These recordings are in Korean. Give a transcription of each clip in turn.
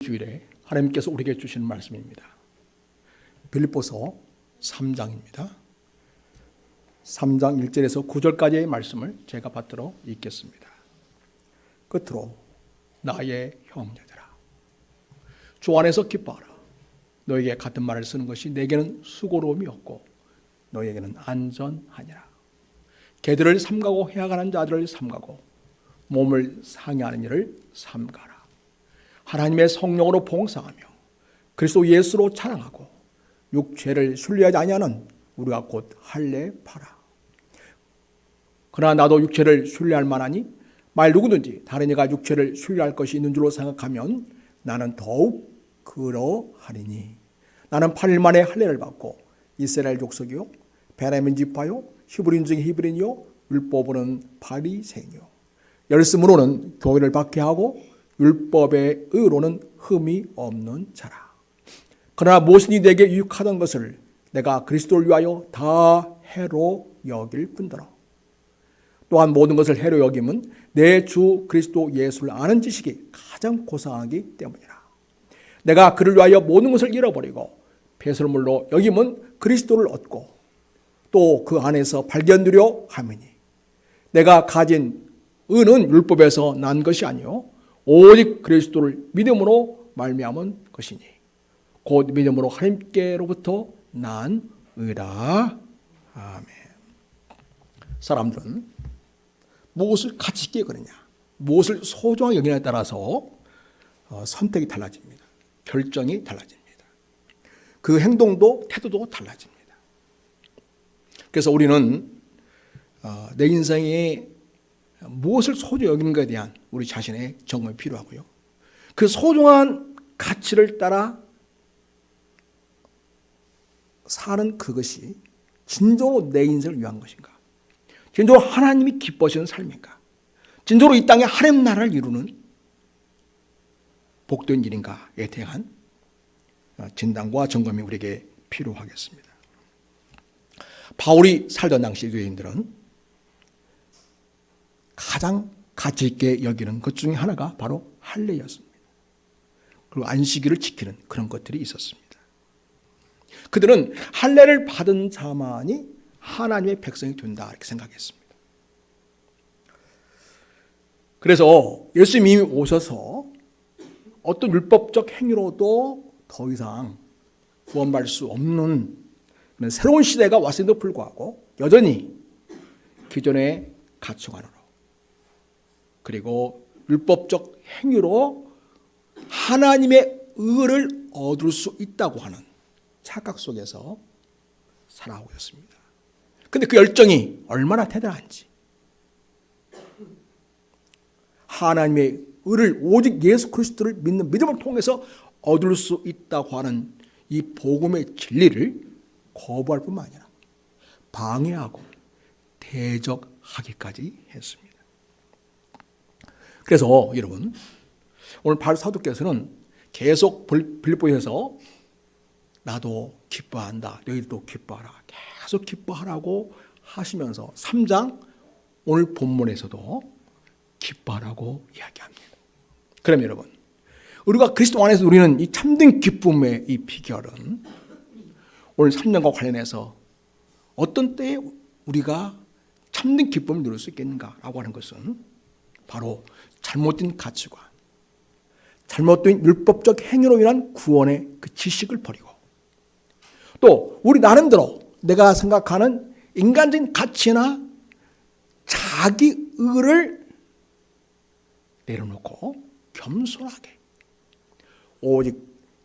주일에 하나님께서 우리에게 주시는 말씀입니다. 빌립보서 3장입니다. 3장 1절에서 9절까지의 말씀을 제가 받들어 읽겠습니다. 끝으로 나의 형제들아, 주 안에서 기뻐하라. 너에게 같은 말을 쓰는 것이 내게는 수고로움이 없고 너에게는 안전하니라. 개들을 삼가고 해악하는 자들을 삼가고 몸을 상해하는 일을 삼가라. 하나님의 성령으로 봉사하며 그리스도 예수로 자랑하고 육체를 순리하지 아니하는 우리가 곧 할례파라. 그러나 나도 육체를 순리할 만하니 말 누구든지 다른 이가 육체를 순리할 것이 있는 줄로 생각하면 나는 더욱 그러하리니 나는 8일 만에 할례를 받고 이스라엘 족속이요 베냐민 지파요 히브리인 중에 히브리인이요 율법으로는 바리새인이요 열심으로는 교회를 박해하고 율법의 의로는 흠이 없는 자라. 그러나 무엇이니 내게 유익하던 것을 내가 그리스도를 위하여 다 해로 여길 뿐더러 또한 모든 것을 해로 여김은 내 주 그리스도 예수를 아는 지식이 가장 고상하기 때문이라. 내가 그를 위하여 모든 것을 잃어버리고 배설물로 여김은 그리스도를 얻고 또 그 안에서 발견되려 함이니 내가 가진 의는 율법에서 난 것이 아니요 오직 그리스도를 믿음으로 말미암은 것이니 곧 믿음으로 하나님께로부터 난 의라. 아멘. 사람들은 무엇을 가치 있게 여기느냐, 무엇을 소중하게 여기느냐에 따라서 선택이 달라집니다. 결정이 달라집니다. 그 행동도 태도도 달라집니다. 그래서 우리는 내 인생에 무엇을 소중히 여기는가에 대한 우리 자신의 점검이 필요하고요. 그 소중한 가치를 따라 사는 그것이 진정으로 내 인생을 위한 것인가? 진정으로 하나님이 기뻐하시는 삶인가? 진정으로 이 땅에 하나님 나라를 이루는 복된 일인가에 대한 진단과 점검이 우리에게 필요하겠습니다. 바울이 살던 당시 유대인들은 가장 가치 있게 여기는 것 중에 하나가 바로 할례였습니다. 그리고 안식일을 지키는 그런 것들이 있었습니다. 그들은 할례를 받은 자만이 하나님의 백성이 된다 이렇게 생각했습니다. 그래서 예수님이 오셔서 어떤 율법적 행위로도 더 이상 구원받을 수 없는 그런 새로운 시대가 왔음에도 불구하고 여전히 기존의 가치관으로 그리고 율법적 행위로 하나님의 의를 얻을 수 있다고 하는 착각 속에서 살아오고 있습니다. 그런데 그 열정이 얼마나 대단한지, 하나님의 의를 오직 예수 그리스도를 믿는 믿음을 통해서 얻을 수 있다고 하는 이 복음의 진리를 거부할 뿐만 아니라 방해하고 대적하기까지 했습니다. 그래서 여러분, 오늘 바울 사도께서는 계속 빌립보에서 나도 기뻐한다, 너희도 기뻐하라, 계속 기뻐하라고 하시면서 3장 오늘 본문에서도 기뻐하라고 이야기합니다. 그럼 여러분, 우리가 그리스도 안에서 누리는 이 참된 기쁨의 이 비결은 오늘 3장과 관련해서 어떤 때에 우리가 참된 기쁨을 누릴 수 있겠는가라고 하는 것은 바로 잘못된 가치관, 잘못된 율법적 행위로 인한 구원의 그 지식을 버리고 또 우리 나름대로 내가 생각하는 인간적인 가치나 자기 의를 내려놓고 겸손하게 오직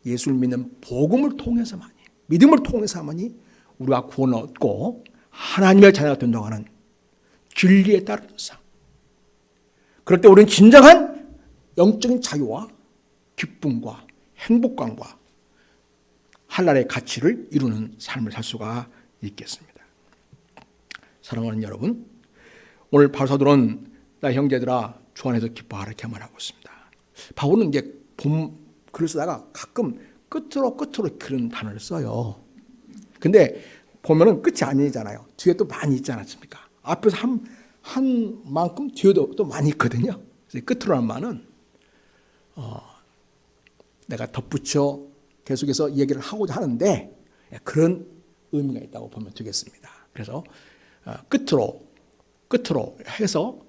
예수를 믿는 복음을 통해서만이, 믿음을 통해서만이 우리가 구원을 얻고 하나님의 자녀가 된다고 하는 진리에 따른 삶. 그럴 때 우리는 진정한 영적인 자유와 기쁨과 행복감과 한날의 가치를 이루는 삶을 살 수가 있겠습니다. 사랑하는 여러분, 오늘 바울 사도는 나 형제들아 주 안에서 기뻐하라 이렇게 말하고 있습니다. 바울은 이제 글을 쓰다가 가끔 끝으로 그런 단어를 써요. 근데 보면은 끝이 아니잖아요. 뒤에 또 많이 있지 않습니까? 앞에서 한 만큼 뒤에도 또 많이 있거든요. 그래서 끝으로란 말은 내가 덧붙여 계속해서 얘기를 하고자 하는데 그런 의미가 있다고 보면 되겠습니다. 그래서 끝으로 해서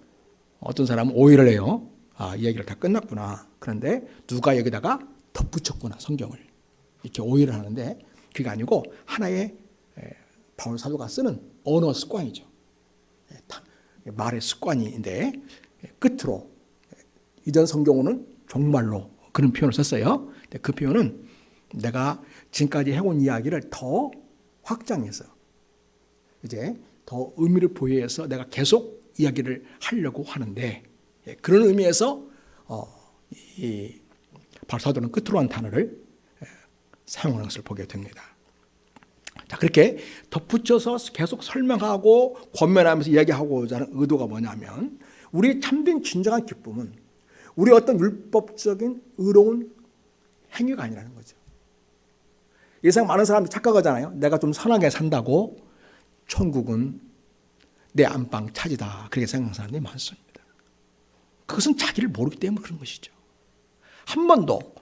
어떤 사람은 오해를 해요. 이 얘기를 다 끝났구나. 그런데 누가 여기다가 덧붙였구나, 성경을. 이렇게 오해를 하는데 그게 아니고 하나의 바울 사도가 쓰는 언어 습관이죠. 말의 습관인데 끝으로 이전 성경으로는 종말로 그런 표현을 썼어요. 그 표현은 내가 지금까지 해온 이야기를 더 확장해서 이제 더 의미를 부여해서 내가 계속 이야기를 하려고 하는데 그런 의미에서 이 바울 사도는 끝으로 한 단어를 사용하는 것을 보게 됩니다. 자, 그렇게 덧붙여서 계속 설명하고 권면하면서 이야기하고자 하는 의도가 뭐냐면 우리의 참된 진정한 기쁨은 우리 어떤 율법적인 의로운 행위가 아니라는 거죠. 예상 많은 사람이 착각하잖아요. 내가 좀 선하게 산다고 천국은 내 안방 차지다. 그렇게 생각하는 사람들이 많습니다. 그것은 자기를 모르기 때문에 그런 것이죠. 한 번도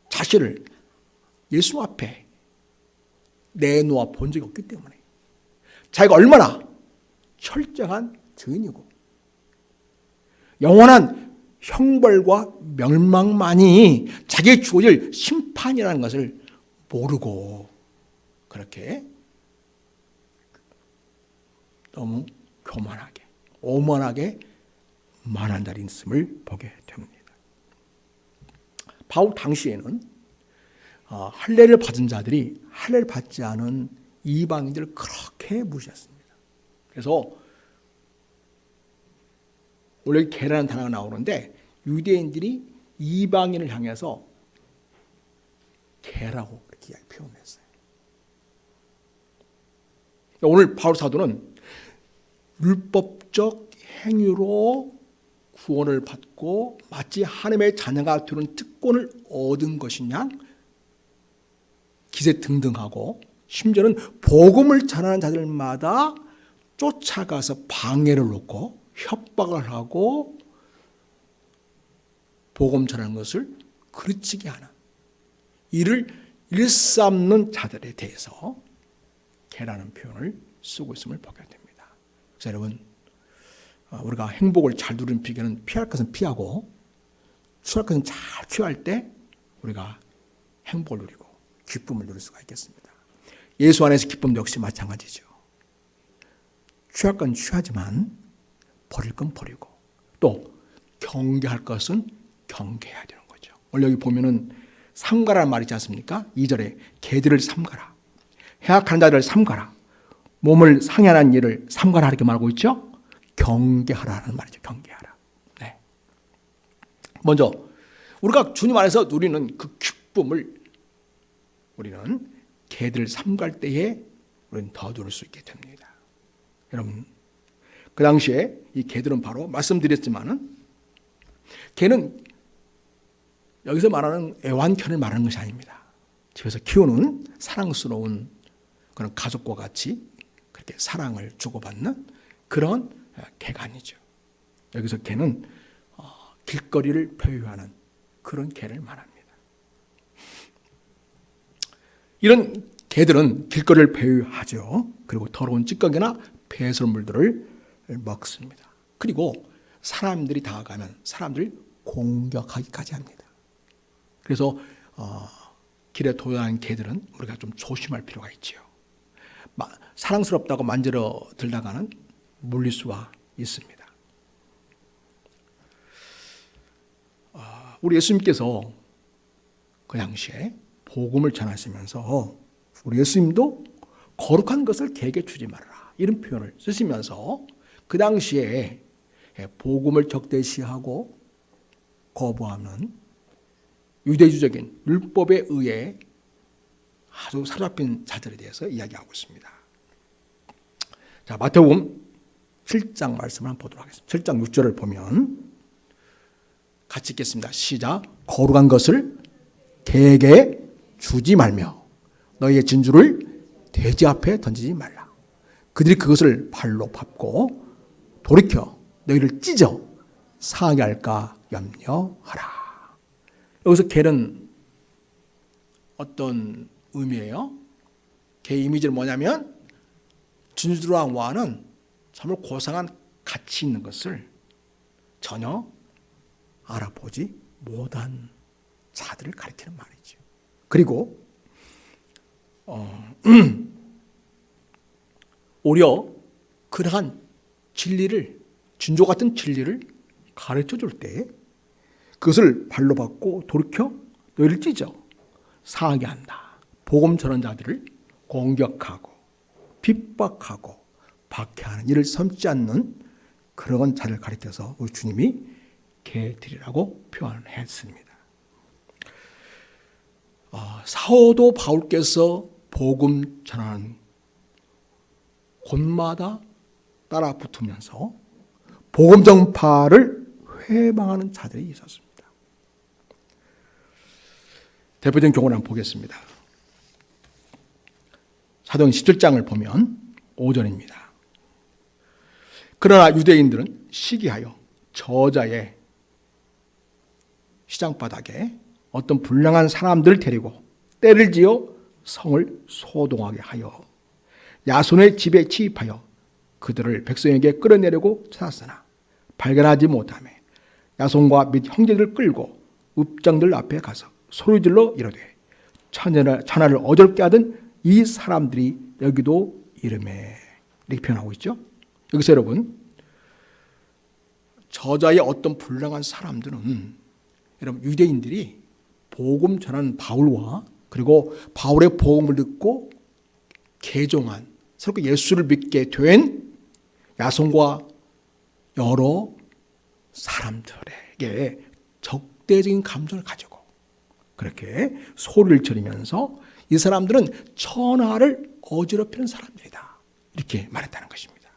자신을 예수 앞에 내놓아 본 적이 없기 때문에 자기가 얼마나 철저한 죄인이고 영원한 형벌과 멸망만이 자기의 주어질 심판이라는 것을 모르고 그렇게 너무 교만하게 오만하게 말한 자리 있음을 보게 됩니다. 바울 당시에는 할례를 받은 자들이 할례를 받지 않은 이방인들을 그렇게 무시했습니다. 그래서 원래 개라는 단어가 나오는데 유대인들이 이방인을 향해서 개라고 그렇게 표현했어요. 오늘 바울 사도는 율법적 행위로 구원을 받고 마치 하나님의 자녀가 되는 특권을 얻은 것이냐 기세등등하고 심지어는 복음을 전하는 자들마다 쫓아가서 방해를 놓고 협박을 하고 복음 전하는 것을 그르치게 하는 이를 일삼는 자들에 대해서 개라는 표현을 쓰고 있음을 보게 됩니다. 그래서 여러분 우리가 행복을 잘 누리는 비결은 피할 것은 피하고 취할 것은 잘 취할 때 우리가 행복을 누리고 기쁨을 누릴 수가 있겠습니다. 예수 안에서 기쁨도 역시 마찬가지죠. 취할 건 취하지만 버릴 건 버리고 또 경계할 것은 경계해야 되는 거죠. 오늘 여기 보면은 삼가라는 말이 있지 않습니까? 2절에 개들을 삼가라. 해악한 자들을 삼가라. 몸을 상해하는 일을 삼가라 이렇게 말하고 있죠. 경계하라는 말이죠. 경계하라. 네. 먼저 우리가 주님 안에서 누리는 그 기쁨을 우리는 개들을 삼갈 때에 우리는 더 누릴 수 있게 됩니다. 여러분 그 당시에 이 개들은 바로 말씀드렸지만은 개는 여기서 말하는 애완견을 말하는 것이 아닙니다. 집에서 키우는 사랑스러운 그런 가족과 같이 그렇게 사랑을 주고받는 그런 개가 아니죠. 여기서 개는 길거리를 배회하는 그런 개를 말합니다. 이런 개들은 길거리를 배회하죠. 그리고 더러운 찌꺼기나 배설물들을 먹습니다. 그리고 사람들이 다가가면 사람들을 공격하기까지 합니다. 그래서 길에 도달하는 개들은 우리가 좀 조심할 필요가 있지요. 사랑스럽다고 만지러 들다가는 물릴 수가 있습니다. 우리 예수님께서 그 당시에 복음을 전하시면서 우리 예수님도 거룩한 것을 개에게 주지 말아라 이런 표현을 쓰시면서 그 당시에 복음을 적대시하고 거부하는 유대주적인 율법에 의해 아주 사로잡힌 자들에 대해서 이야기하고 있습니다. 자, 마태복음 7장 말씀을 한번 보도록 하겠습니다. 7장 6절을 보면 같이 읽겠습니다. 시작. 거룩한 것을 개에게 주지 말며 너희의 진주를 돼지 앞에 던지지 말라. 그들이 그것을 발로 밟고 돌이켜 너희를 찢어 상하게 할까 염려하라. 여기서 개는 어떤 의미예요? 개 이미지는 뭐냐면 진주랑 와는 정말 고상한 가치 있는 것을 전혀 알아보지 못한 자들을 가리키는 말이죠. 그리고 오히려 그러한 진리를, 진조 같은 진리를 가르쳐 줄 때 그것을 발로 받고 돌이켜 너희를 찢어 상하게 한다. 복음 전환자들을 공격하고 핍박하고 박해하는 일을 섬지 않는 그런 자를 가리켜서 우리 주님이 개들이라고 표현했습니다. 사도 바울께서 복음 전하는 곳마다 따라 붙으면서 복음 전파를 회방하는 자들이 있었습니다. 대표적인 경우를 한번 보겠습니다. 사도행 17장을 보면 5절입니다. 그러나 유대인들은 시기하여 저자의 시장바닥에 어떤 불량한 사람들을 데리고 때를 지어 성을 소동하게 하여 야손의 집에 침입하여 그들을 백성에게 끌어내려고 찾았으나 발견하지 못하며 야손과 및 형제들을 끌고 읍장들 앞에 가서 소리질러 이르되 천하를 어절게 하던 이 사람들이 여기도 이름에 이렇게 표현하고 있죠. 여기서 여러분, 저자의 어떤 불량한 사람들은 여러분 유대인들이 복음 전하는 바울과 그리고 바울의 복음을 듣고 개종한 서로 예수를 믿게 된 야손과 여러 사람들에게 적대적인 감정을 가지고 그렇게 소리를 지르면서 이 사람들은 천하를 어지럽히는 사람들이다. 이렇게 말했다는 것입니다.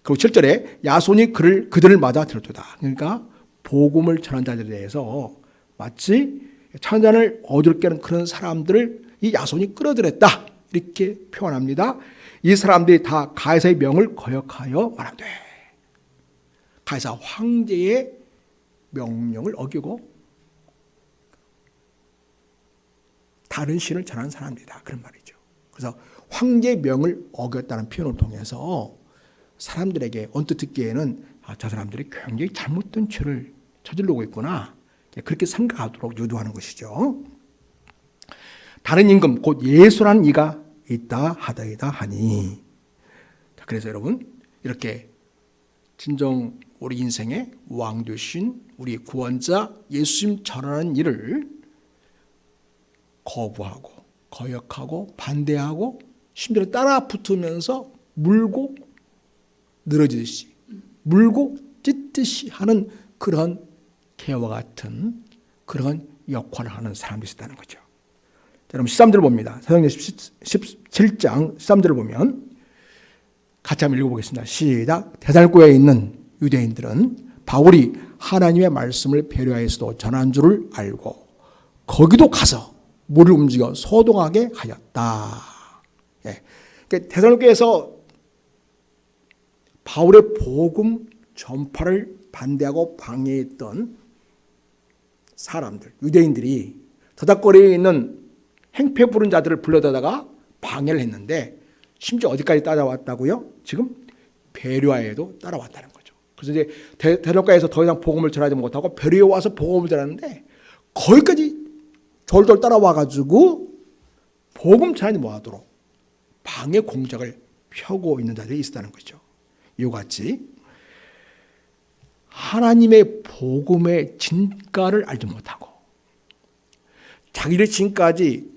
그리고 7절에 야손이 그들을 맞아 들었도다. 그러니까 복음을 전한 자들에 대해서 마치 천하를 어지럽게 하는 그런 사람들을 이 야손이 끌어들였다. 이렇게 표현합니다. 이 사람들이 다 가이사의 명을 거역하여 말하되 가이사 황제의 명령을 어기고 다른 신을 전하는 사람들이다. 그런 말이죠. 그래서 황제의 명을 어겼다는 표현을 통해서 사람들에게 언뜻 듣기에는 저 사람들이 굉장히 잘못된 죄를 저지르고 있구나. 그렇게 생각하도록 유도하는 것이죠. 다른 임금 곧 예수라는 이가 있다 하다이다 하니. 그래서 여러분 이렇게 진정 우리 인생의 왕 되신 우리 구원자 예수님 전하는 일을 거부하고 거역하고 반대하고 심지어 따라 붙으면서 물고 늘어지듯이 물고 찢듯이 하는 그런 개와 같은 그런 역할을 하는 사람들이 있다는 거죠. 여러분 13절을 봅니다. 사도행전 17장 13절을 보면 같이 한번 읽어보겠습니다. 시작. 데살로니가에 있는 유대인들은 바울이 하나님의 말씀을 배려하여서도 전한 줄을 알고 거기도 가서 물을 움직여 소동하게 하였다. 예. 데살로니가에서 바울의 복음 전파를 반대하고 방해했던 사람들, 유대인들이 더닥거리에 있는 행패 부른 자들을 불러다가 방해를 했는데 심지어 어디까지 따라왔다고요? 지금 베레아에도 따라왔다는 거죠. 그래서 이제 데살로니가에서 더 이상 복음을 전하지 못하고 베레아에 와서 복음을 전하는데 거기까지 졸졸 따라와가지고 복음 전하지 못하도록 방해 공작을 펴고 있는 자들이 있었다는 거죠. 이와 같이 하나님의 복음의 진가를 알지 못하고 자기를 지금까지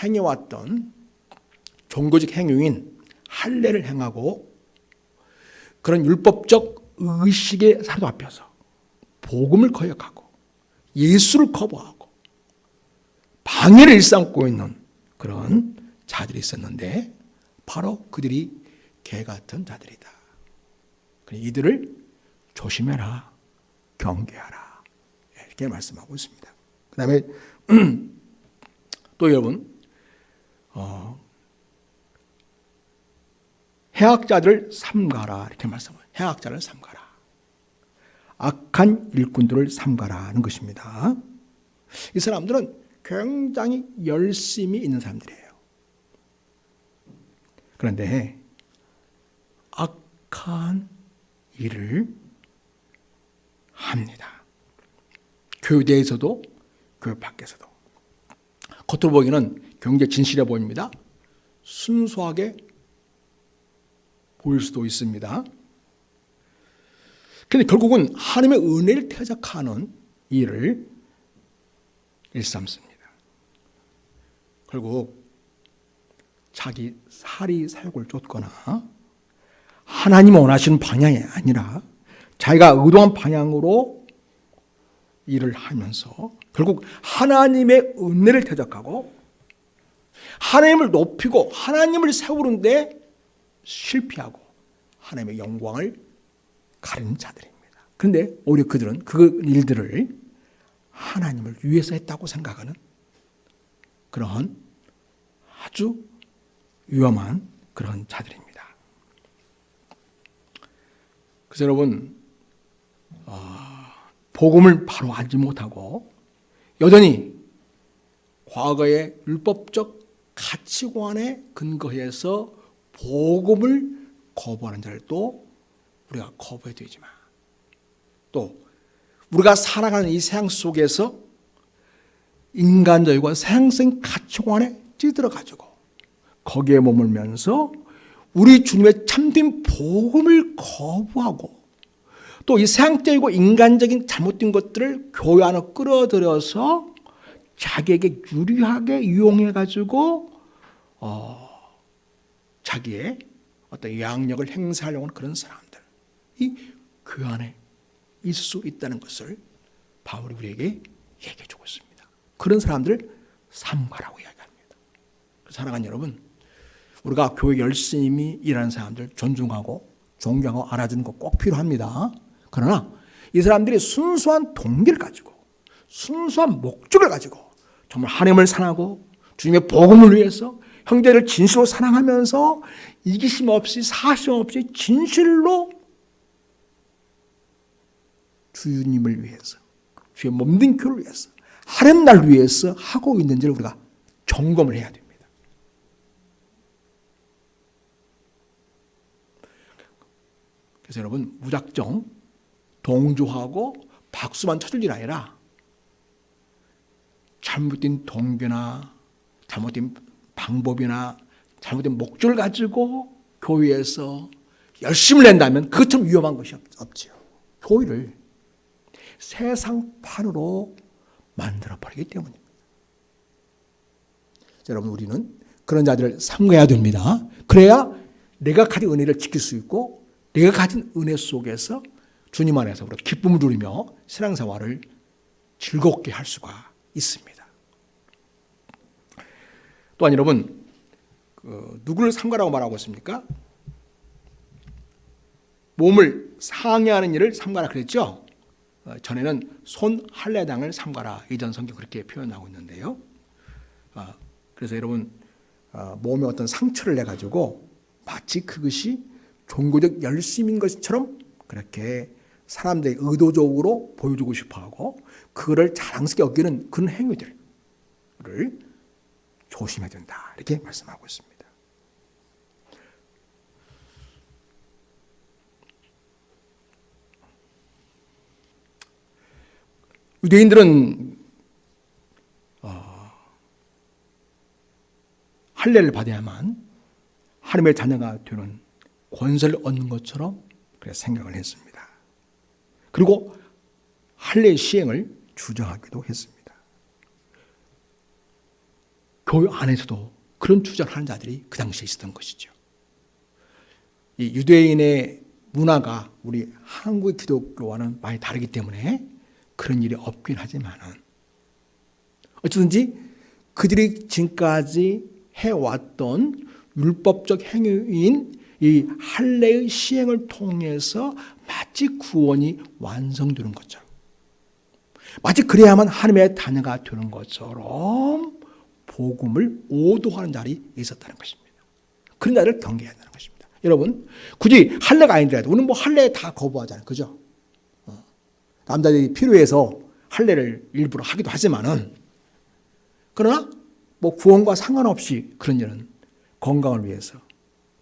행해왔던 종교적 행위인 할례를 행하고 그런 율법적 의식에 사로잡혀서 복음을 거역하고 예수를 거부하고 방해를 일삼고 있는 그런 자들이 있었는데 바로 그들이 개 같은 자들이다. 이들을 조심해라, 경계하라 이렇게 말씀하고 있습니다. 그 다음에 또 여러분 해악자들을 삼가라 이렇게 말씀해요. 해악자를 삼가라. 악한 일꾼들을 삼가라는 것입니다. 이 사람들은 굉장히 열심히 있는 사람들이에요. 그런데 악한 일을 합니다. 교회 내에서도 교회 밖에서도. 겉으로 보기에는 굉장히 진실해 보입니다. 순수하게 보일 수도 있습니다. 그런데 결국은 하나님의 은혜를 퇴적하는 일을 일삼습니다. 결국 자기 사리 사욕을 쫓거나 하나님 원하시는 방향이 아니라 자기가 의도한 방향으로 일을 하면서 결국 하나님의 은혜를 퇴적하고 하나님을 높이고 하나님을 세우는데 실패하고 하나님의 영광을 가리는 자들입니다. 그런데 오히려 그들은 그 일들을 하나님을 위해서 했다고 생각하는 그러한 아주 위험한 그런 자들입니다. 그래서 여러분, 복음을 바로 알지 못하고 여전히 과거의 율법적 가치관에 근거해서 복음을 거부하는 자를 또 우리가 거부해야 되지만 또 우리가 살아가는 이 세상 속에서 인간적이고 세상적인 가치관에 찌들어가지고 거기에 머물면서 우리 주님의 참된 복음을 거부하고 또 이 세상적이고 인간적인 잘못된 것들을 교회 안으로 끌어들여서 자기에게 유리하게 이용해가지고 자기의 어떤 영향력을 행사하려고 하는 그런 사람들, 이 교회 안에 있을 수 있다는 것을 바울이 우리에게 얘기해 주고 있습니다. 그런 사람들을 삼가라고 이야기합니다. 사랑하는 여러분, 우리가 교회 열심히 일하는 사람들 존중하고 존경하고 알아주는 거 꼭 필요합니다. 그러나 이 사람들이 순수한 동기를 가지고 순수한 목적을 가지고 정말 하나님을 사랑하고 주님의 복음을 위해서 형제를 진실로 사랑하면서 이기심 없이 사심 없이 진실로 주님을 위해서 주의 몸된 교회를 위해서 하나님 날 위해서 하고 있는지를 우리가 점검을 해야 됩니다. 그래서 여러분, 무작정 동조하고 박수만 쳐줄 일 아니라 잘못된 동기나 잘못된 방법이나 잘못된 목적을 가지고 교회에서 열심을 낸다면 그것처럼 위험한 것이 없지요. 교회를 세상판으로 만들어버리기 때문입니다. 여러분, 우리는 그런 자들을 삼가야 됩니다. 그래야 내가 가진 은혜를 지킬 수 있고 내가 가진 은혜 속에서 주님 안에서 우리가 기쁨을 누리며 신앙생활을 즐겁게 할 수가 있습니다. 또한 여러분, 누구를 삼가라고 말하고 있습니까? 몸을 상해하는 일을 삼가라 그랬죠. 전에는 손 할례당을 삼가라, 이전 성경 그렇게 표현하고 있는데요. 그래서 여러분, 몸에 어떤 상처를 내 가지고 마치 그것이 종교적 열심인 것처럼 그렇게 사람들이 의도적으로 보여주고 싶어하고 그거를 자랑스럽게 여기는 그런 행위들을 조심해야 된다, 이렇게 말씀하고 있습니다. 유대인들은 할례를 받아야만 하나님의 자녀가 되는 권세를 얻는 것처럼 그렇게 생각을 했습니다. 그리고 할례 시행을 주장하기도 했습니다. 교회 안에서도 그런 주장하는 자들이 그 당시에 있었던 것이죠. 이 유대인의 문화가 우리 한국의 기독교와는 많이 다르기 때문에 그런 일이 없긴 하지만은 어쩌든지 그들이 지금까지 해왔던 율법적 행위인 이 할례의 시행을 통해서 마치 구원이 완성되는 것처럼, 마치 그래야만 하나님의 자녀가 되는 것처럼 복음을 오도하는 자리 있었다는 것입니다. 그런 자를 경계해야 되는 것입니다. 여러분, 굳이 할례가 아니더라도 우리는 뭐 할례 다 거부하잖아요, 그죠? 남자들이 필요해서 할례를 일부러 하기도 하지만은, 그러나 뭐 구원과 상관없이 그런 일은 건강을 위해서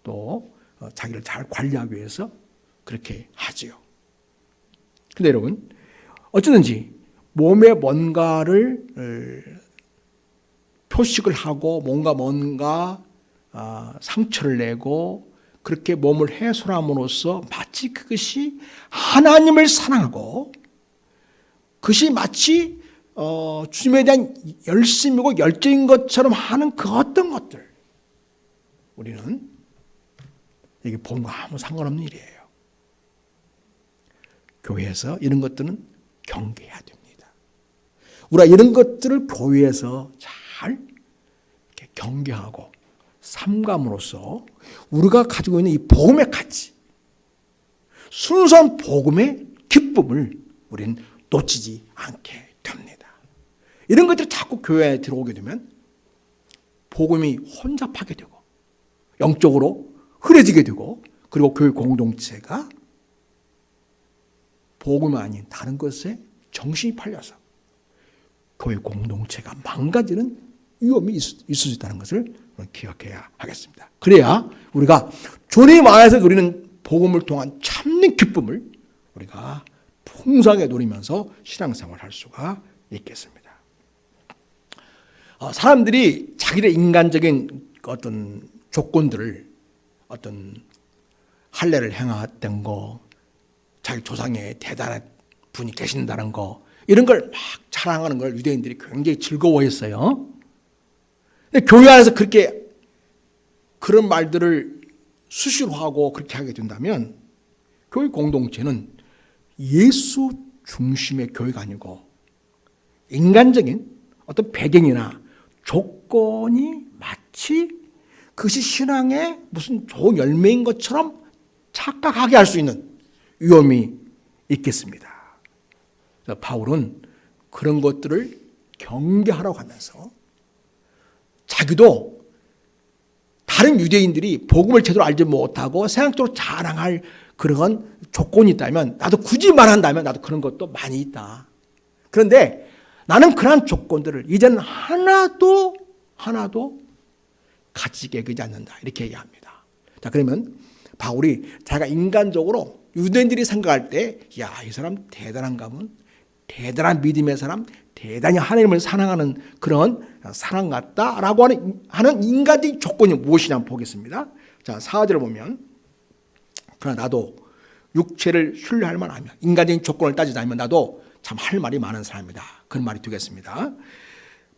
또 자기를 잘 관리하기 위해서 그렇게 하지요. 근데 여러분, 어쩌든지 몸에 뭔가를 표식을 하고 뭔가 상처를 내고 그렇게 몸을 훼손함으로써 마치 그것이 하나님을 사랑하고 그것이 마치 주님에 대한 열심이고 열정인 것처럼 하는 그 어떤 것들, 우리는 이게 복음과 아무 상관없는 일이에요. 교회에서 이런 것들은 경계해야 됩니다. 우리가 이런 것들을 교회에서 잘 이렇게 경계하고 삼감으로써 우리가 가지고 있는 이 복음의 가치, 순수한 복음의 기쁨을 우리는 놓치지 않게 됩니다. 이런 것들이 자꾸 교회에 들어오게 되면 복음이 혼잡하게 되고 영적으로 흐려지게 되고, 그리고 교회 공동체가 복음이 아닌 다른 것에 정신이 팔려서 교회 공동체가 망가지는 위험이 있을 수 있다는 것을 기억해야 하겠습니다. 그래야 우리가 주님 안에서 누리는 복음을 통한 참는 기쁨을 우리가 풍성하게 누리면서 신앙생활을 할 수가 있겠습니다. 사람들이 자기의 인간적인 어떤 조건들을, 어떤 할례를 행했던 거, 자기 조상에 대단한 분이 계신다는 거, 이런 걸 막 자랑하는 걸 유대인들이 굉장히 즐거워했어요. 근데 교회 안에서 그렇게 그런 말들을 수시로 하고 그렇게 하게 된다면 교회 공동체는 예수 중심의 교회가 아니고 인간적인 어떤 배경이나 조건이 마치 그것이 신앙의 무슨 좋은 열매인 것처럼 착각하게 할 수 있는 위험이 있겠습니다. 그래서 바울은 그런 것들을 경계하라고 하면서 자기도 다른 유대인들이 복음을 제대로 알지 못하고 세상적으로 자랑할 그런 조건이 있다면, 나도 굳이 말한다면 나도 그런 것도 많이 있다. 그런데 나는 그러한 조건들을 이제는 하나도 가지게 여기지 않는다, 이렇게 얘기합니다. 자, 그러면 바울이 자기가 인간적으로 유대인들이 생각할 때, 야, 이 사람 대단한 가문, 대단한 믿음의 사람, 대단히 하나님을 사랑하는 그런 사람 같다라고 하는 인간적인 조건이 무엇이냐 한번 보겠습니다. 자, 4절을 보면, 그러나 나도 육체를 신뢰할 만하면, 인간적인 조건을 따지자면 나도 참 할 말이 많은 사람이다, 그런 말이 되겠습니다.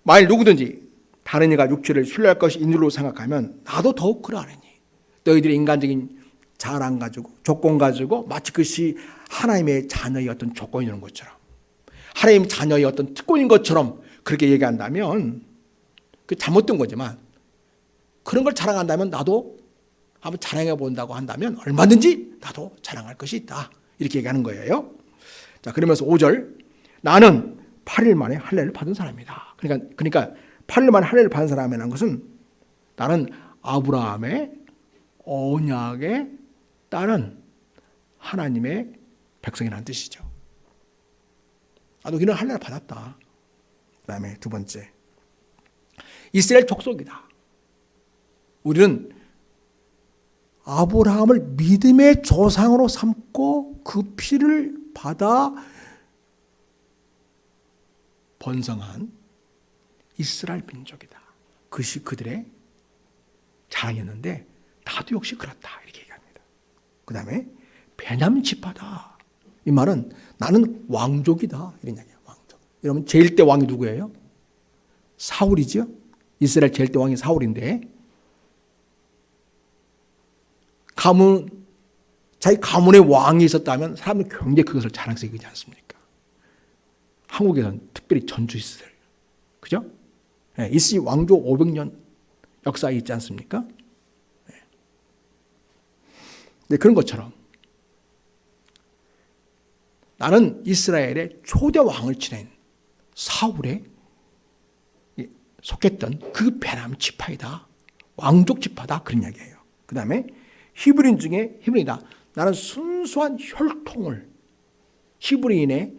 만일 누구든지 다른 이가 육체를 신뢰할 것이 인줄로 생각하면 나도 더욱 그러하느니, 너희들의 인간적인 자랑 가지고 조건 가지고 마치 그것이 하나님의 자녀의 어떤 조건이 되는 것처럼, 하나님 자녀의 어떤 특권인 것처럼 그렇게 얘기한다면 그 잘못된 거지만, 그런 걸 자랑한다면 나도 한번 자랑해 본다고 한다면 얼마든지 나도 자랑할 것이 있다, 이렇게 얘기하는 거예요. 자, 그러면서 5절, 나는 8일 만에 할례를 받은 사람이다. 그러니까 8일 만에 할례를 받은 사람이라는 것은 나는 아브라함의 언약에 따른 하나님의 백성이라는 뜻이죠. 나도 이런 할례를 받았다. 그 다음에 두 번째, 이스라엘 족속이다. 우리는 아브라함을 믿음의 조상으로 삼고 그 피를 받아 번성한 이스라엘 민족이다. 그것이 그들의 자랑이었는데 나도 역시 그렇다, 이렇게 얘기합니다. 그 다음에 베냐민 지파다. 이 말은 나는 왕족이다, 이런 얘기예요. 왕족. 여러분, 제일 때 왕이 누구예요? 사울이죠. 이스라엘 제일 때 왕이 사울인데, 자기 가문의 왕이 있었다면 사람들이 굉장히 그것을 자랑스럽게 여기지 않습니까? 한국에서는 특별히 전주 이스라엘, 그죠? 네, 이스라엘 왕조 500년 역사에 있지 않습니까? 네. 네, 그런 것처럼 나는 이스라엘의 초대 왕을 지낸 사울에 속했던 그 베냐민 지파이다, 왕족 지파다, 그런 이야기예요. 그 다음에 히브리인 중에 히브리이다. 나는 순수한 혈통을, 히브리인의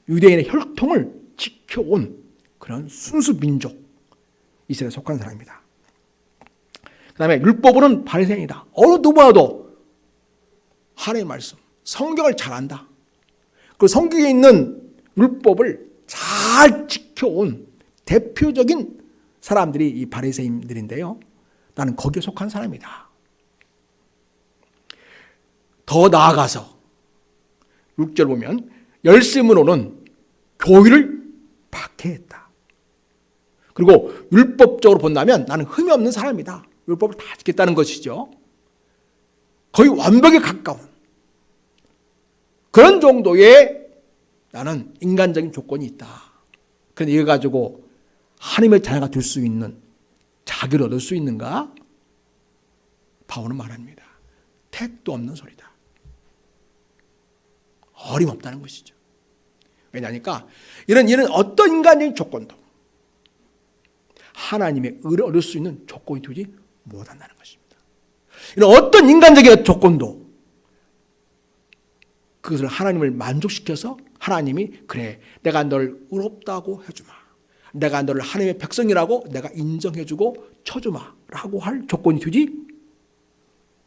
유대인의 혈통을 지켜온 그런 순수 민족 이스라엘에 속한 사람입니다. 그 다음에 율법으로는 바리새인이다. 어느 누구와도 하나님의 말씀, 성경을 잘 안다. 그 성경에 있는 율법을 잘 지켜온 대표적인 사람들이 이 바리새인들인데요. 나는 거기에 속한 사람이다. 더 나아가서 6절 보면 열심으로는 교의를 박해했다. 그리고 율법적으로 본다면 나는 흠이 없는 사람이다. 율법을 다 지켰다는 것이죠. 거의 완벽에 가까운 그런 정도의 나는 인간적인 조건이 있다. 그런데 이거 가지고 하나님의 자녀가 될 수 있는 자기를 얻을 수 있는가? 바울은 말합니다. 택도 없는 소리다. 어림없다는 것이죠. 왜냐하니까 이런 어떤 인간적인 조건도 하나님의 의를 얻을 수 있는 조건이 되지 못한다는 것입니다. 이런 어떤 인간적인 조건도 그것을 하나님을 만족시켜서 하나님이 그래 내가 널 의롭다고 해주마. 내가 너를 하나님의 백성이라고 내가 인정해주고 쳐주마 라고 할 조건이 되지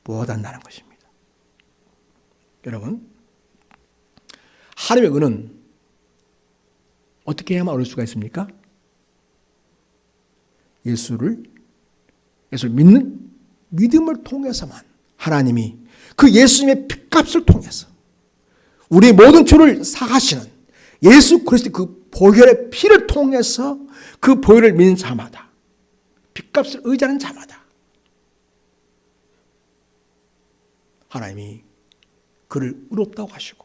못한다는 것입니다. 여러분, 하나님의 의는 어떻게 해야만 얻을 수가 있습니까? 예수를 믿는 믿음을 통해서만 하나님이 그 예수님의 핏값을 통해서 우리 모든 죄를 사하시는 예수 그리스도의 그 보혈의 피를 통해서 그 보혈을 믿는 자마다 핏값을 의지하는 자마다 하나님이 그를 의롭다고 하시고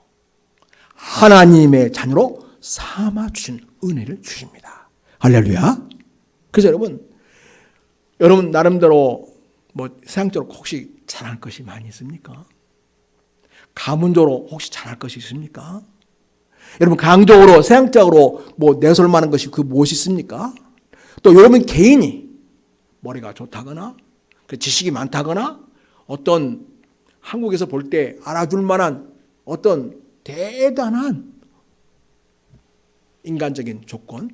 하나님의 자녀로 삼아주신 은혜를 주십니다. 할렐루야. 그래서 여러분 나름대로 세상적으로 혹시 잘할 것이 많이 있습니까? 가문적으로 혹시 잘할 것이 있습니까? 여러분 강적으로 세상적으로 내세울 만한 것이 그 무엇이 있습니까? 또 여러분 개인이 머리가 좋다거나 지식이 많다거나 어떤 한국에서 볼 때 알아줄 만한 어떤 대단한 인간적인 조건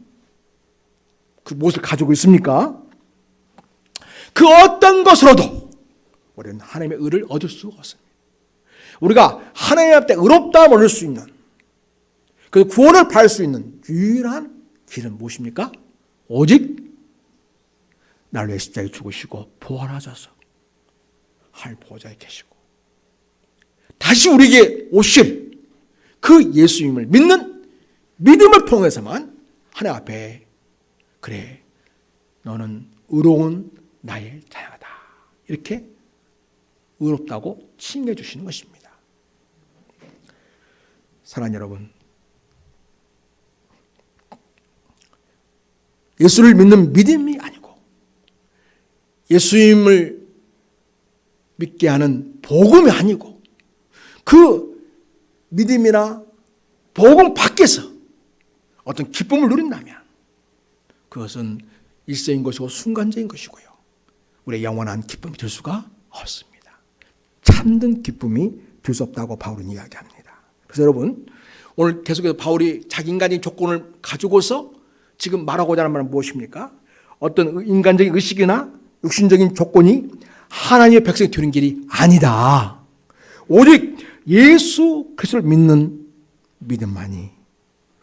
그 무엇을 가지고 있습니까? 그 어떤 것으로도 우리는 하나님의 의를 얻을 수 없습니다. 우리가 하나님 앞에 의롭다함을 얻을 수 있는 그 구원을 받을 수 있는 유일한 길은 무엇입니까? 오직 나를 위해 십자가에 죽으시고 부활하셔서 하늘 보좌에 계시고 다시 우리에게 오실 그 예수님을 믿는 믿음을 통해서만 하나님 앞에 그래 너는 의로운 나의 자녀다 이렇게 의롭다고 칭해 주시는 것입니다. 사랑하는 여러분, 예수를 믿는 믿음이 아니고 예수님을 믿게 하는 복음이 아니고 그 믿음이나 복음 밖에서 어떤 기쁨을 누린다면 그것은 일시적인 것이고 순간적인 것이고요. 우리의 영원한 기쁨이 될 수가 없습니다. 참된 기쁨이 될 수 없다고 바울은 이야기합니다. 그래서 여러분 오늘 계속해서 바울이 자기 인간적인 조건을 가지고서 지금 말하고자 하는 말은 무엇입니까? 어떤 인간적인 의식이나 육신적인 조건이 하나님의 백성이 되는 길이 아니다. 오직 예수 그리스도를 믿는 믿음만이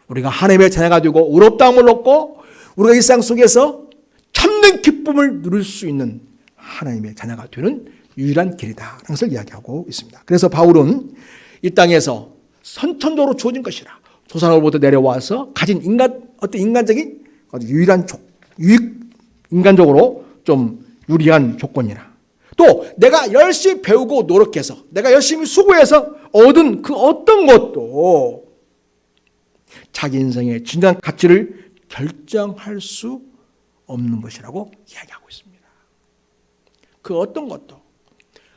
우리가 하나님의 자녀가 되고 의롭다함을 얻고 우리가 일상 속에서 참된 기쁨을 누릴 수 있는 하나님의 자녀가 되는 유일한 길이다 라는 것을 이야기하고 있습니다. 그래서 바울은 이 땅에서 선천적으로 주어진 것이라 조상으로부터 내려와서 가진 어떤 인간적인 유일한 인간적으로 좀 유리한 조건이나 또 내가 열심히 배우고 노력해서 내가 열심히 수고해서 얻은 그 어떤 것도 자기 인생의 진정한 가치를 결정할 수 없는 것이라고 이야기하고 있습니다. 그 어떤 것도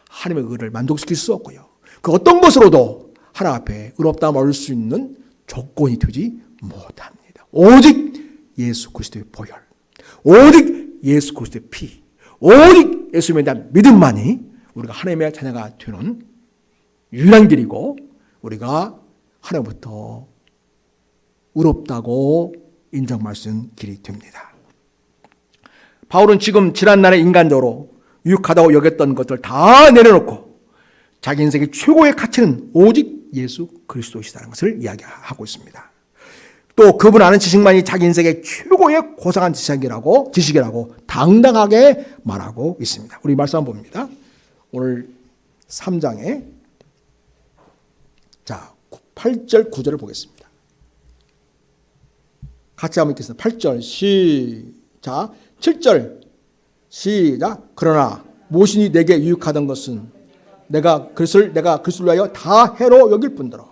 하나님의 의를 만족시킬 수 없고요. 그 어떤 것으로도 하나님 앞에 의롭다함을 얻을 수 있는 조건이 되지 못합니다. 오직 예수 그리스도의 보혈, 오직 예수 그리스도의 피, 오직 예수님에 대한 믿음만이 우리가 하나님의 자녀가 되는 유일한 길이고 우리가 하나님부터 의롭다고 인정할 수 있는 길이 됩니다. 바울은 지금 지난날에 인간적으로 유익하다고 여겼던 것들 다 내려놓고 자기 인생의 최고의 가치는 오직 예수 그리스도이시다는 것을 이야기하고 있습니다. 또 그분 아는 지식만이 자기 인생의 최고의 고상한 지식이라고 당당하게 말하고 있습니다. 우리 말씀 한번 봅니다. 오늘 3장에 8절 9절을 보겠습니다. 같이 한번 읽겠습니다. 8절 시작. 7절 시작. 그러나 무엇이니 내게 유익하던 것은 내가 그리스도를 위하여 다 해로 여길 뿐더러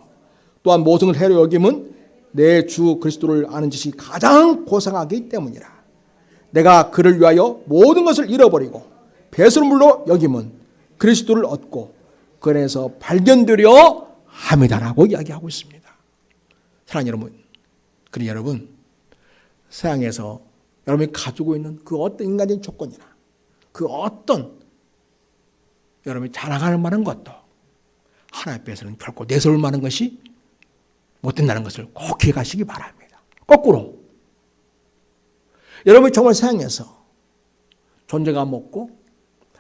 또한 모든 해로 여김은 내 주 그리스도를 아는 지식이 가장 고상하기 때문이라. 내가 그를 위하여 모든 것을 잃어버리고 배설물로 여김은 그리스도를 얻고 그 안에서 발견되려 함이다라고 이야기하고 있습니다. 사랑하는 여러분, 그러니 여러분 세상에서 여러분이 가지고 있는 그 어떤 인간적인 조건이나 그 어떤 여러분이 자랑할 만한 것도 하나님 앞에서는 결코 내세울 만한 것이 못 된다는 것을 꼭 기억하시기 바랍니다. 거꾸로 여러분이 정말 세상에서 존재감 없고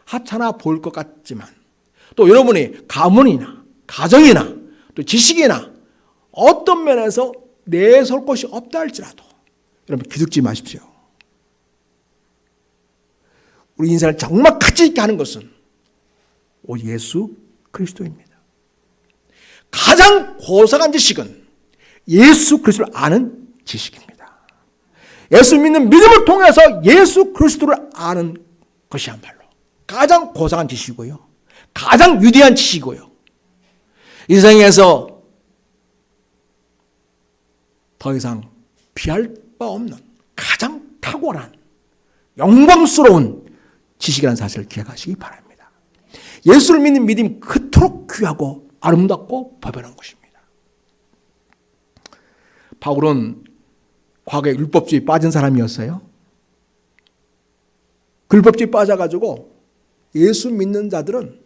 하찮아 보일 것 같지만 또 여러분이 가문이나 가정이나 또 지식이나 어떤 면에서 내세울 것이 없다 할지라도 여러분 기죽지 마십시오. 우리 인생을 정말 가치 있게 하는 것은 오직 예수 그리스도입니다. 가장 고상한 지식은 예수 그리스도를 아는 지식입니다. 예수 믿는 믿음을 통해서 예수 그리스도를 아는 것이야말로 가장 고상한 지식이고요. 가장 위대한 지식이고요. 이 세상에서 더 이상 비할 바 없는 가장 탁월한 영광스러운 지식이라는 사실을 기억하시기 바랍니다. 예수를 믿는 믿음이 그토록 귀하고 아름답고 보배로운 것입니다. 바울은 과거에 율법주의에 빠진 사람이었어요. 그 율법주의에 빠져가지고 예수 믿는 자들은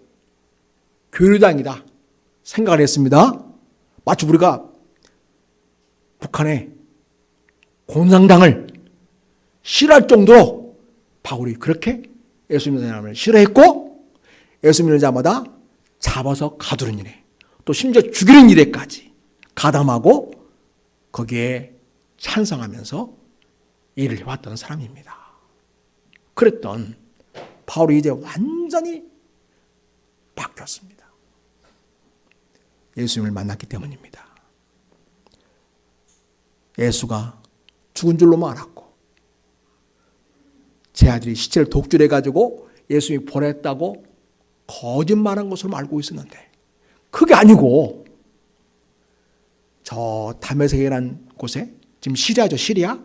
교류당이다 생각을 했습니다. 마치 우리가 북한의 공산당을 싫어할 정도로 바울이 그렇게 예수 믿는 사람을 싫어했고 예수 믿는 자마다 잡아서 가두는 일에 또 심지어 죽이는 일에까지 가담하고 거기에 찬성하면서 일을 해왔던 사람입니다. 그랬던 바울이 이제 완전히 바뀌었습니다. 예수님을 만났기 때문입니다. 예수가 죽은 줄로만 알았고 제 아들이 시체를 독줄해가지고 예수님이 보냈다고 거짓말한 것으로 알고 있었는데 그게 아니고 저 다메섹이라는 곳에 지금 시리아죠. 시리아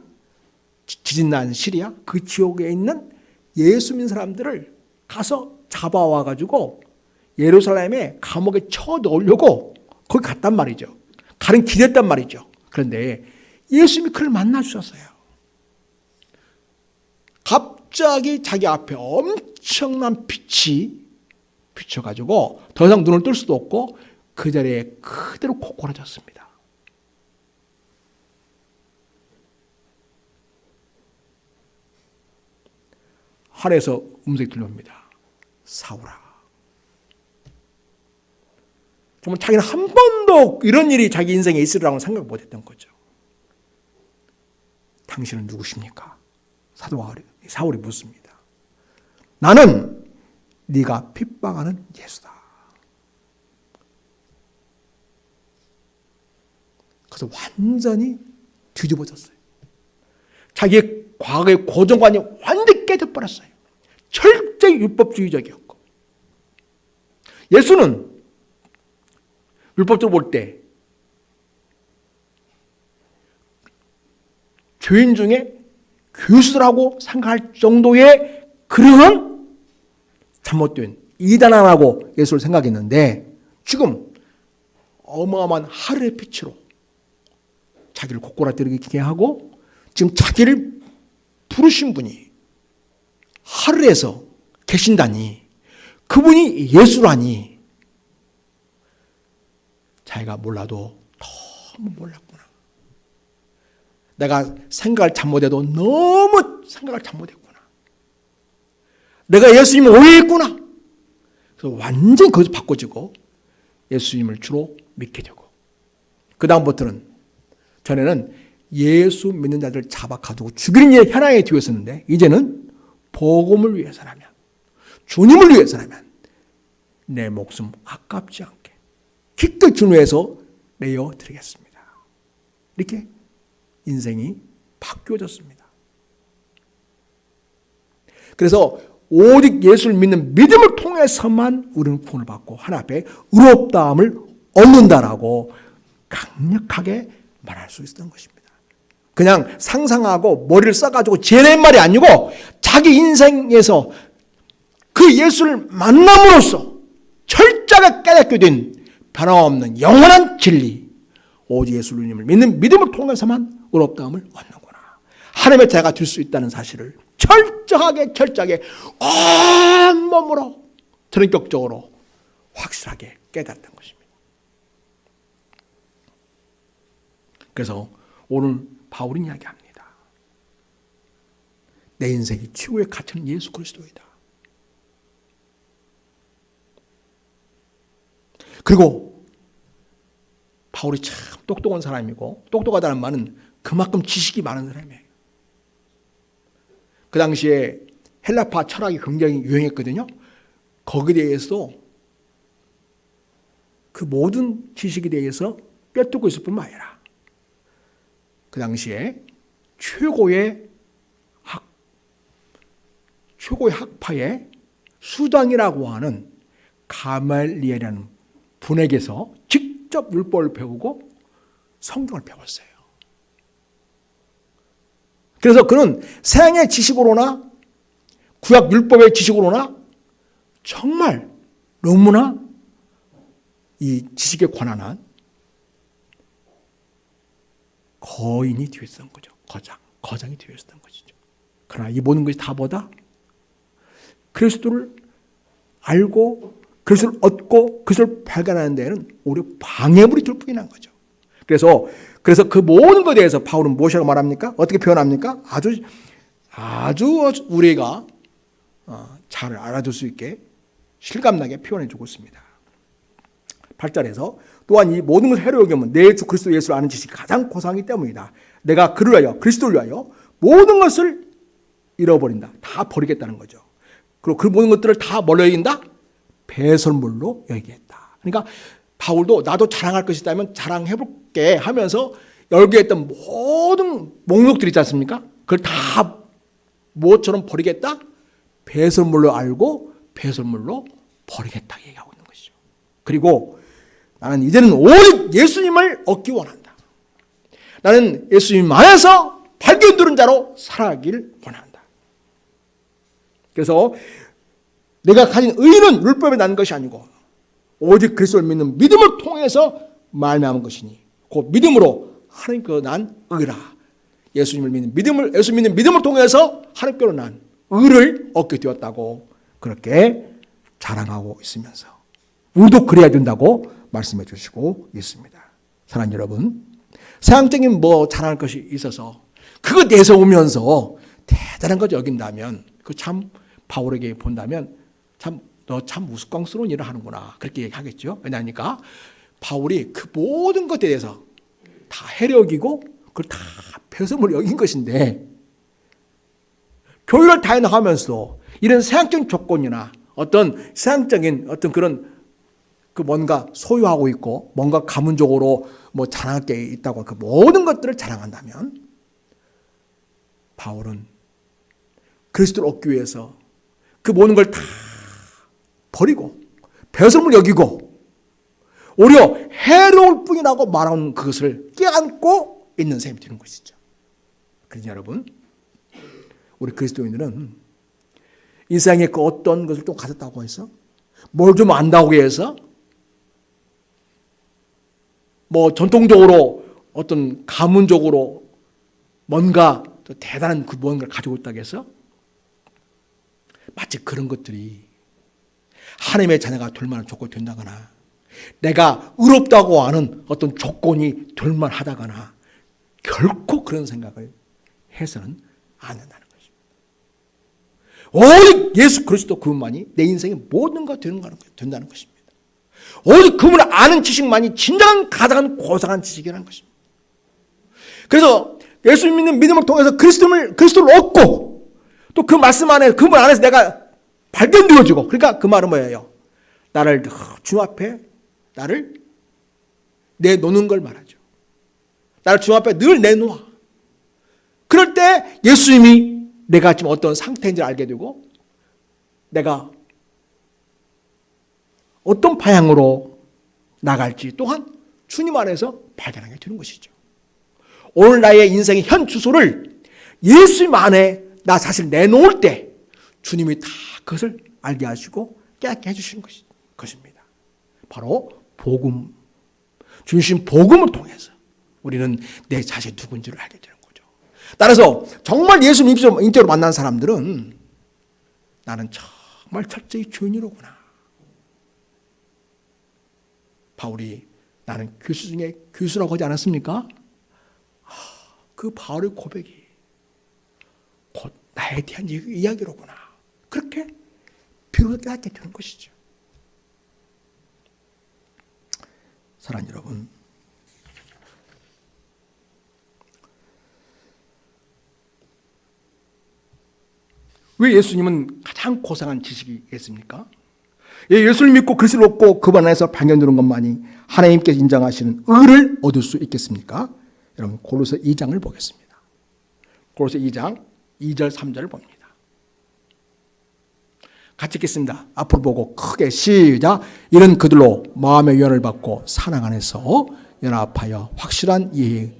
지진 난 시리아 그 지역에 있는 예수 믿는 사람들을 가서 잡아와 가지고 예루살렘에 감옥에 쳐 넣으려고 거기 갔단 말이죠. 가는 길이었단 말이죠. 그런데 예수님이 그를 만나 주셨어요. 갑자기 자기 앞에 엄청난 빛이 비춰가지고 더 이상 눈을 뜰 수도 없고 그 자리에 그대로 고꾸라졌습니다. 하늘에서 음성이 들려옵니다. 사울아. 정말 자기는 한 번도 이런 일이 자기 인생에 있으리라고 생각 못했던 거죠. 당신은 누구십니까? 사울이 묻습니다. 나는 네가 핍박하는 예수다. 그래서 완전히 뒤집어졌어요. 자기의 과거의 고정관이 완전히 깨져버렸어요. 철저히 율법주의적이었고 예수는 율법적으로 볼 때 죄인 중에 교수라고 생각할 정도의 그런 잘못된 이단하라고 예수를 생각했는데 지금 어마어마한 하늘의 빛으로 자기를 고꾸라뜨리게 하고 지금 자기를 부르신 분이 하늘에서 계신다니 그분이 예수라니 자기가 몰라도 너무 몰랐구나. 내가 생각을 잘못해도 너무 생각을 잘못했구나. 내가 예수님을 오해했구나. 그래서 완전히 거기서 바꿔지고 예수님을 주로 믿게 되고, 그 다음부터는, 전에는 예수 믿는 자들 잡아 가두고 죽이는 일에 현황에 뒤에 있었는데, 이제는 복음을 위해서라면, 주님을 위해서라면 내 목숨 아깝지 않게 기꺼이 주님 위해서 내어 드리겠습니다. 이렇게 인생이 바뀌어졌습니다. 그래서 오직 예수를 믿는 믿음을 통해서만 우리는 구원을 받고 하나님 앞에 의롭다함을 얻는다라고 강력하게 말할 수 있었던 것입니다. 그냥 상상하고 머리를 써가지고 지어낸 말이 아니고 자기 인생에서 그 예수를 만남으로써 철저하게 깨닫게 된 변함없는 영원한 진리, 오직 예수님을 믿는 믿음을 통해서만 의롭다함을 얻는구나, 하나님의 자가 될 수 있다는 사실을 철저하게 온몸으로 전격적으로 확실하게 깨달았던 것입니다. 그래서 오늘 바울은 이야기합니다. 내 인생이 최고의 가치는 예수 그리스도이다. 그리고 바울이 참 똑똑한 사람이고, 똑똑하다는 말은 그만큼 지식이 많은 사람이에요. 그 당시에 헬라파 철학이 굉장히 유행했거든요. 거기에 대해서 그 모든 지식에 대해서 꿰뚫고 있을 뿐만 아니라 그 당시에 최고의 학파의 수장이라고 하는 가말리엘이라는 분에게서 직접 율법을 배우고 성경을 배웠어요. 그래서 그는 서양의 지식으로나 구약 율법의 지식으로나 정말 너무나 이 지식에 관한한 거인이 되었던 거죠. 거장이 되었던 것이죠. 그러나 이 모든 것이 다보다 그리스도를 알고 그리스도를 얻고 그리스도를 발견하는 데는 오히려 방해물이 될 뿐이란 거죠. 그래서 그 모든 것에 대해서 바울은 무엇이라고 말합니까? 어떻게 표현합니까? 아주 우리가 잘 알아줄 수 있게 실감나게 표현해 주고 있습니다. 8절에서 또한 이 모든 것을 해로 여기면 내 주 그리스도 예수를 아는 지식이 가장 고상하기 때문이다. 내가 그를 위하여 그리스도를 위하여 모든 것을 잃어버린다. 다 버리겠다는 거죠. 그리고 그 모든 것들을 다 뭘로 여긴다? 배설물로 여기겠다. 그러니까 바울도 나도 자랑할 것이 있다면 자랑해볼게 하면서 열거했던 모든 목록들이 있지 않습니까? 그걸 다 무엇처럼 버리겠다? 배설물로 알고 배설물로 버리겠다 얘기하고 있는 것이죠. 그리고 나는 이제는 오직 예수님을 얻기 원한다. 나는 예수님 안에서 발견되는 자로 살아가길 원한다. 그래서 내가 가진 의는 율법에 난 것이 아니고 오직 그리스도를 믿는 믿음을 통해서 말미암은 것이니 그 믿음으로 하나님께로 난 의라. 예수님을 믿는 믿음을 통해서 하나님께로 난 의를 얻게 되었다고 그렇게 자랑하고 있으면서 우리도 그래야 된다고 말씀해 주시고 있습니다. 사랑하는 여러분, 세상적인 자랑할 것이 있어서 그거 내세우면서 대단한 것 여긴다면 그 참 바울에게 본다면 너 참 우스꽝스러운 일을 하는구나 그렇게 얘기하겠죠. 왜냐하니까 바울이 그 모든 것에 대해서 다 해력이고 그걸 다 배설물로 여긴 것인데 교회를 다녀가면서 이런 세상적인 조건이나 어떤 세상적인 어떤 그런 그 뭔가 소유하고 있고 뭔가 가문적으로 자랑할 게 있다고 그 모든 것들을 자랑한다면 바울은 그리스도를 얻기 위해서 그 모든 걸 다 버리고 배설물 여기고 오히려 해로울 뿐이라고 말하는 그것을 껴안고 있는 셈이 되는 것이죠. 그래서 여러분, 우리 그리스도인들은 이 세상에 그 어떤 것을 좀 가졌다고 해서 뭘 좀 안다고 해서 전통적으로 어떤 가문적으로 뭔가 대단한 그 무언가를 가지고 있다고 해서 마치 그런 것들이 하나님의 자녀가 될 만한 조건이 된다거나 내가 의롭다고 하는 어떤 조건이 될 만하다거나 결코 그런 생각을 해서는 안 된다는 것입니다. 오직 예수 그리스도 그분만이 내 인생의 모든 것가 된다는 것입니다. 오직 그분을 아는 지식만이 진정한 가장한 고상한 지식이라는 것입니다. 그래서 예수 믿는 믿음을 통해서 그리스도를 얻고 또 그 말씀 안에 그분 안에서 내가 발견되어지고, 그러니까 그 말은 뭐예요? 나를 주 앞에 나를 내놓는 걸 말하죠. 나를 주 앞에 늘 내놓아. 그럴 때 예수님이 내가 지금 어떤 상태인지를 알게 되고 내가 어떤 방향으로 나갈지 또한 주님 안에서 발견하게 되는 것이죠. 오늘 나의 인생의 현 주소를 예수님 안에 나 사실 내놓을 때 주님이 다 그것을 알게 하시고 깨닫게 해주시는 것입니다. 바로 복음, 주신 복음을 통해서 우리는 내 자신이 누군지를 알게 되는 거죠. 따라서 정말 예수님 인격으로 만난 사람들은 나는 정말 철저히 주인이로구나. 바울이 나는 교수 중에 교수라고 하지 않았습니까? 그 바울의 고백이 곧 나에 대한 이야기로구나. 그렇게 비로소 깨닫게 되는 것이죠. 사랑하는 여러분, 왜 예수님은 가장 고상한 지식이겠습니까? 예수를 믿고 그리스도를 얻고 그 안에서 발견되는 것만이 하나님께서 인정하시는 의를 얻을 수 있겠습니까? 여러분, 고로새 2장을 보겠습니다. 고로새 2장 2절 3절을 봅니다. 같이 읽겠습니다. 앞으로 보고 크게 시작. 이런 그들로 마음의 유언을 받고 사랑 안에서 연합하여 확실한 이해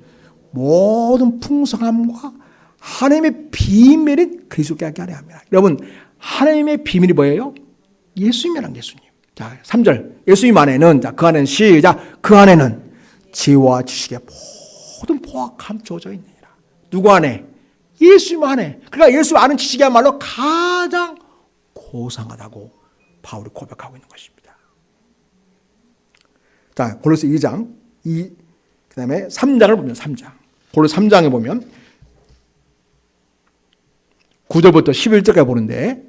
모든 풍성함과 하나님의 비밀인 그리스도께 알게 합니다. 여러분, 하나님의 비밀이 뭐예요? 예수님이란 예수님. 자, 3절. 예수님 안에는, 자, 그 안에는 시작. 그 안에는 지혜와 지식의 모든 포악함 주어져 있느니라. 누구 안에? 예수님 안에. 그러니까 예수 아는 지식이야말로 가장 고상하다고 바울이 고백하고 있는 것입니다. 자, 골로새 2장, 그 다음에 3장을 보면 3장. 골로새 3장에 보면 9절부터 11절까지 보는데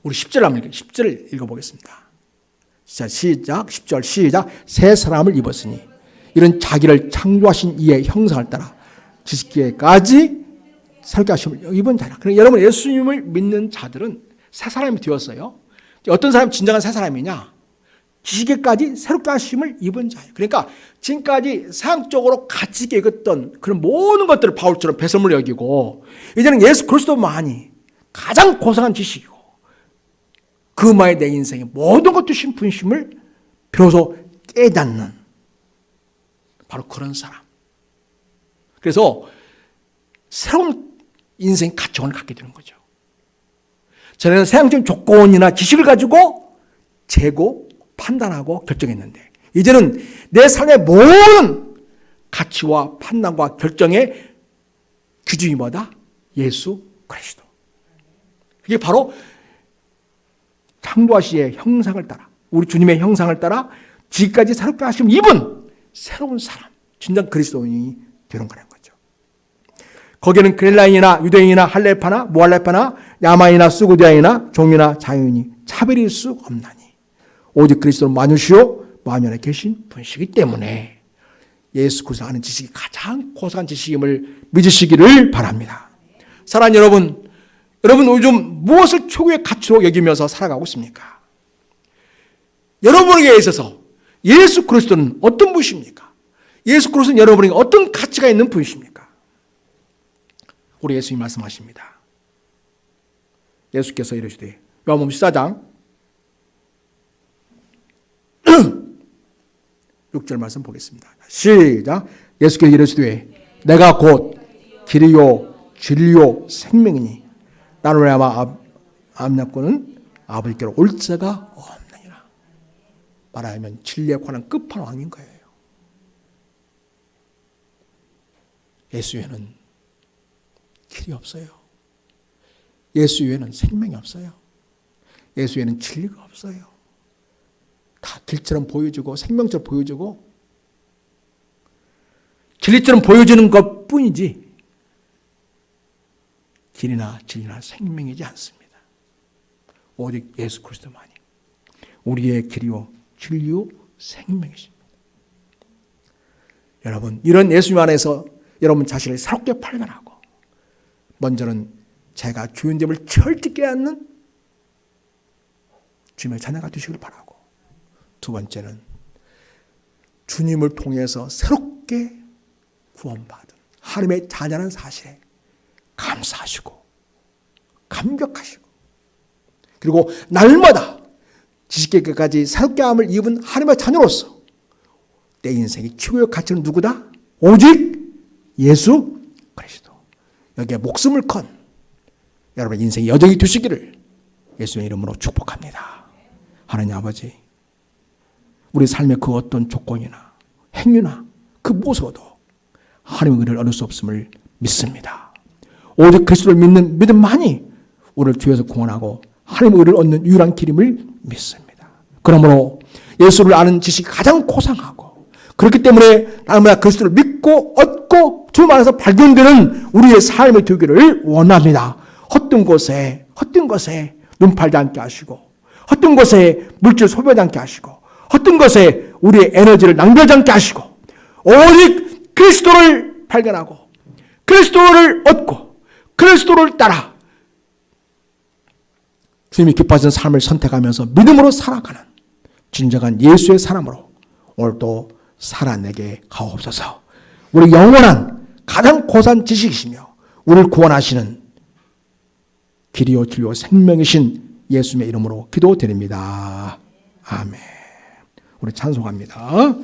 우리 10절을 읽어보겠습니다. 자, 시작. 10절 시작. 새 사람을 입었으니 이런 자기를 창조하신 이의 형상을 따라 지식기에까지 새롭게 하심을 입은 자라. 그러니까 여러분, 예수님을 믿는 자들은 새 사람이 되었어요. 어떤 사람이 진정한 새 사람이냐? 지식에까지 새롭게 하심을 입은 자예요. 그러니까 지금까지 세상적으로 가치 있게 여겼던 그런 모든 것들을 바울처럼 배설물 여기고 이제는 예수 그리스도만이 가장 고상한 지식이고 그만이 내 인생의 모든 것 주신 분심을 비로소 깨닫는 바로 그런 사람. 그래서 새로운 인생 가치관을 갖게 되는 거죠. 전에는 세상적인 조건이나 지식을 가지고 재고, 판단하고 결정했는데 이제는 내 삶의 모든 가치와 판단과 결정의 기준이 뭐다? 예수 그리스도. 그게 바로 창조하시의 형상을 따라 우리 주님의 형상을 따라 지금까지 새롭게 하심 입은 새로운 사람, 진정 그리스도인이 되는 거라는 거죠. 거기에는 그렐라인이나 유대인이나 할레파나 무할레파나 야마이나 수구디아이나 종이나 자유인이 차별일 수 없나니 오직 그리스도는 만유시요 만유 안에 계신 분이시기 때문에 예수 그리스도 아는 지식이 가장 고상한 지식임을 믿으시기를 바랍니다. 사랑하는 여러분, 요즘 무엇을 최고의 가치로 여기면서 살아가고 있습니까? 여러분에게 있어서 예수 그리스도는 어떤 분이십니까? 예수 그리스도는 여러분에게 어떤 가치가 있는 분이십니까? 우리 예수님 말씀하십니다. 예수께서 이르시되 요한복음 14장 6절 말씀 보겠습니다. 시작. 예수께서 이르시되 내가 곧 길이요 진리요 생명이니 나를 위하여 암약고는 아버지께로 올 자가 없느니라. 말하면 진리에 관한 끝판왕인 거예요. 예수 외에는 길이 없어요. 예수 외에는 생명이 없어요. 예수 외에는 진리가 없어요. 다 길처럼 보여주고 생명처럼 보여주고 진리처럼 보여지는 것 뿐이지 길이나 진리나 생명이지 않습니다. 오직 예수 그리스도만이 우리의 길이요 진리요 생명이십니다. 여러분, 이런 예수님 안에서 여러분 자신을 새롭게 발견하고, 먼저는 제가 주인됨을 철저히 깨닫는 주님의 자녀가 되시길 바라고, 두 번째는 주님을 통해서 새롭게 구원받은 하나님의 자녀라는 사실에 감사하시고 감격하시고, 그리고 날마다 지식계까지 새롭게 함을 입은 하나님의 자녀로서 내 인생의 최고의 가치는 누구다? 오직 예수 그리스도. 여기에 목숨을 건 여러분의 인생의 여정이 되시기를 예수의 이름으로 축복합니다. 하나님 아버지, 우리 삶의 그 어떤 조건이나 행위나 그 무엇으로도 하나님의 은혜를 얻을 수 없음을 믿습니다. 오직 그리스도를 믿는 믿음만이 우리를 주에서 구원하고 하나님의 의를 얻는 유일한 길임을 믿습니다. 그러므로 예수를 아는 지식이 가장 고상하고, 그렇기 때문에 날마다 그리스도를 믿고 얻고 주님 안에서 발견되는 우리의 삶이 되기를 원합니다. 헛된 것에 눈 팔지 않게 하시고, 헛된 것에 물질 소비하지 않게 하시고, 헛된 것에 우리의 에너지를 낭비하지 않게 하시고, 오직 그리스도를 발견하고 그리스도를 얻고 그리스도를 따라 주님이 기뻐하시는 삶을 선택하면서 믿음으로 살아가는 진정한 예수의 사람으로 오늘도 살아내게 하옵소서. 우리 영원한 가장 고산 지식이시며 우리를 구원하시는 길이요 진리요 생명이신 예수님의 이름으로 기도드립니다. 아멘. 우리 찬송합니다.